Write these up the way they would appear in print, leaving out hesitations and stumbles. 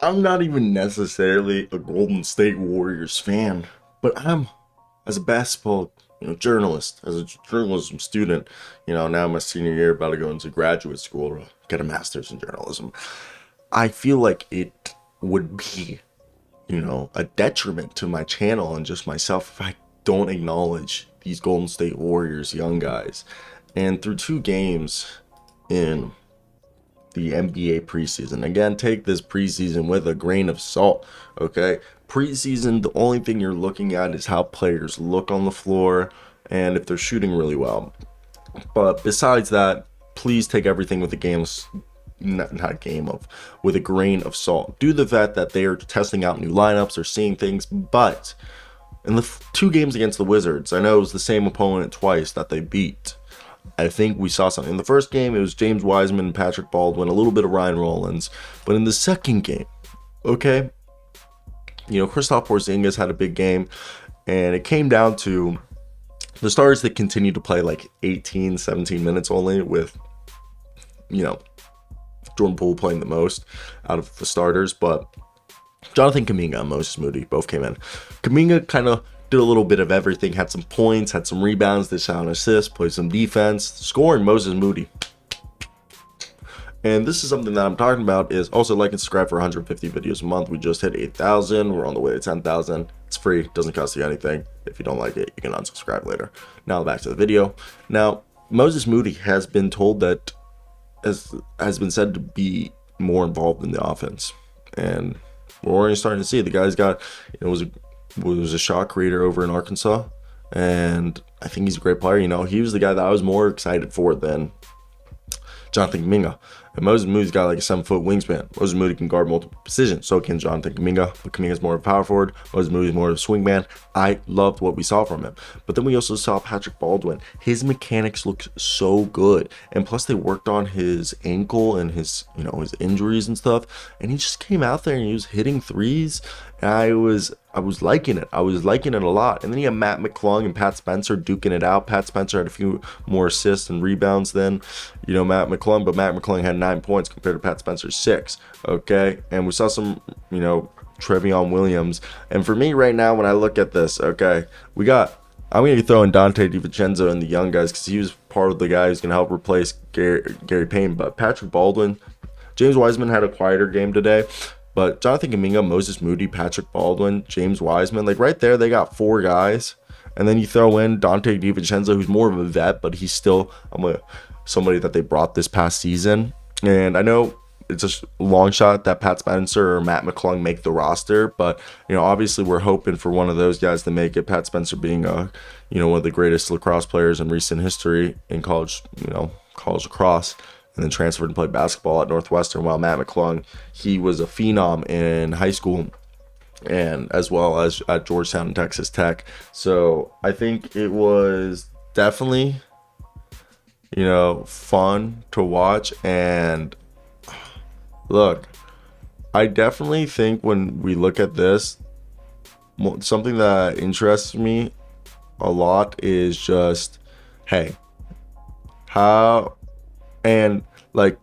I'm not even necessarily a Golden State Warriors fan, but I'm, as a basketball, journalist, as a journalism student, now my senior year, about to go into graduate school to get a master's in journalism. I feel like it would be, a detriment to my channel and just myself if I don't acknowledge these Golden State Warriors young guys. And through two games in the NBA preseason. Again, take this preseason with a grain of salt, okay? Preseason, the only thing you're looking at is how players look on the floor and if they're shooting really well. But besides that, please take everything with a game, not a game of, with a grain of salt. Due to the fact that they are testing out new lineups, they're seeing things, but in the two games against the Wizards, I know it was the same opponent twice that they beat. I think we saw something. In the first game, it was James Wiseman and Patrick Baldwin, a little bit of Ryan Rollins. But in the second game, okay, Kristaps Porzingis had a big game, and it came down to the starters that continued to play like 18, 17 minutes only, with, Jordan Poole playing the most out of the starters. But Jonathan Kuminga and Moses Moody both came in. Kuminga kind of did a little bit of everything, had some points, had some rebounds, dished out an assist, played some defense, scoring Moses Moody. And this is something that I'm talking about is also like and subscribe for 150 videos a month. We just hit 8,000. We're on the way to 10,000. It's free. Doesn't cost you anything. If you don't like it, you can unsubscribe later. Now back to the video. Now, Moses Moody has been told that, has been said to be more involved in the offense. And we're already starting to see it. The guy's got, was a shot creator over in Arkansas, and I think he's a great player. He was the guy that I was more excited for than Jonathan Kuminga. And Moses Moody's got like a 7-foot wingspan. Moses Moody can guard multiple positions. So can Jonathan Kuminga. But Kuminga's more of a power forward. Moses Moody's more of a swingman. I loved what we saw from him. But then we also saw Patrick Baldwin. His mechanics looked so good. And plus they worked on his ankle and his, his injuries and stuff. And he just came out there and he was hitting threes. And I was liking it. I was liking it a lot. And then you have Matt Mcclung and Pat Spencer duking it out. Pat Spencer had a few more assists and rebounds than, Matt Mcclung. But Matt Mcclung had 9 points compared to Pat Spencer's 6. Okay. And we saw some, Trevion Williams. And for me right now, when I look at this, okay, I'm going to throw in Dante DiVincenzo and the young guys because he was part of the guy who's going to help replace Gary Payne. But Patrick Baldwin, James Wiseman had a quieter game today. But Jonathan Kuminga, Moses Moody, Patrick Baldwin, James Wiseman, like right there, they got 4 guys. And then you throw in Dante DiVincenzo, who's more of a vet, but he's still somebody that they brought this past season. And I know it's a long shot that Pat Spencer or Matt Mcclung make the roster, but obviously we're hoping for one of those guys to make it. Pat Spencer being one of the greatest lacrosse players in recent history in college, college lacrosse. And then transferred and played basketball at Northwestern, while Matt Mcclung, he was a phenom in high school and as well as at Georgetown and Texas Tech. So I think it was definitely, fun to watch. And look, I definitely think when we look at this, something that interests me a lot is just, hey, how... And like,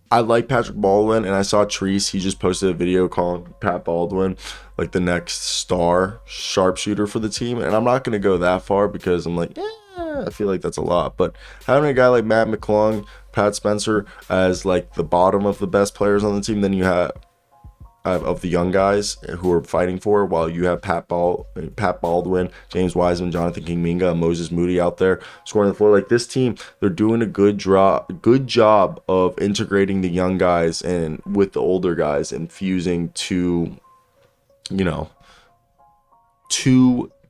I like Patrick Baldwin, and I saw Treese. He just posted a video calling Pat Baldwin like the next star sharpshooter for the team. And I'm not going to go that far because I'm like, I feel like that's a lot. But having a guy like Matt Mcclung, Pat Spencer as like the bottom of the best players on the team, then you have of the young guys who are fighting for, while you have Pat Baldwin, James Wiseman, Jonathan Kuminga, and Moses Moody out there scoring the floor. Like this team, they're doing a good job of integrating the young guys and with the older guys and fusing two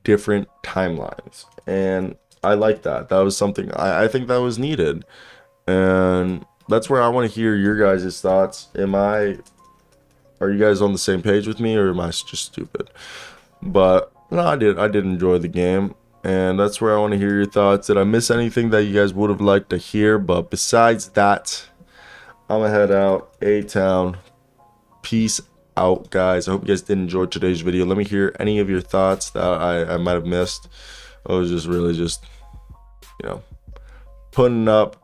different timelines. And I like that. That was something I think that was needed. And that's where I want to hear your guys' thoughts. Are you guys on the same page with me, or am I just stupid? But no, I did enjoy the game, and that's where I want to hear your thoughts. Did I miss anything that you guys would have liked to hear? But besides that, I'm gonna head out. A-Town. Peace out, guys. I hope you guys did enjoy today's video. Let me hear any of your thoughts that I might have missed. I was just really putting up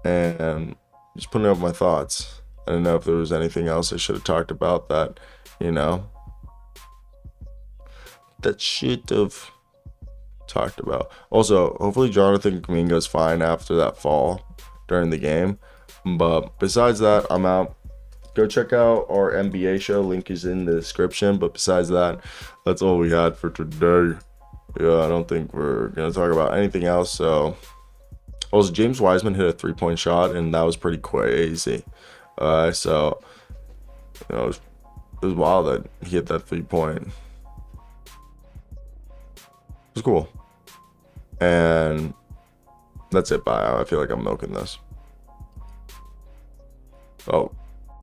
and just putting up my thoughts. I don't know if there was anything else I should have talked about that, you know, that should have talked about. Also, hopefully Jonathan Kuminga's fine after that fall during the game. But besides that, I'm out. Go check out our NBA show. Link is in the description. But besides that, that's all we had for today. Yeah, I don't think we're going to talk about anything else. So, also, James Wiseman hit a 3-point shot, and that was pretty crazy. So, you know, it was wild that he hit that 3-point. It was cool. And that's it. Bye. I feel like I'm milking this. Oh.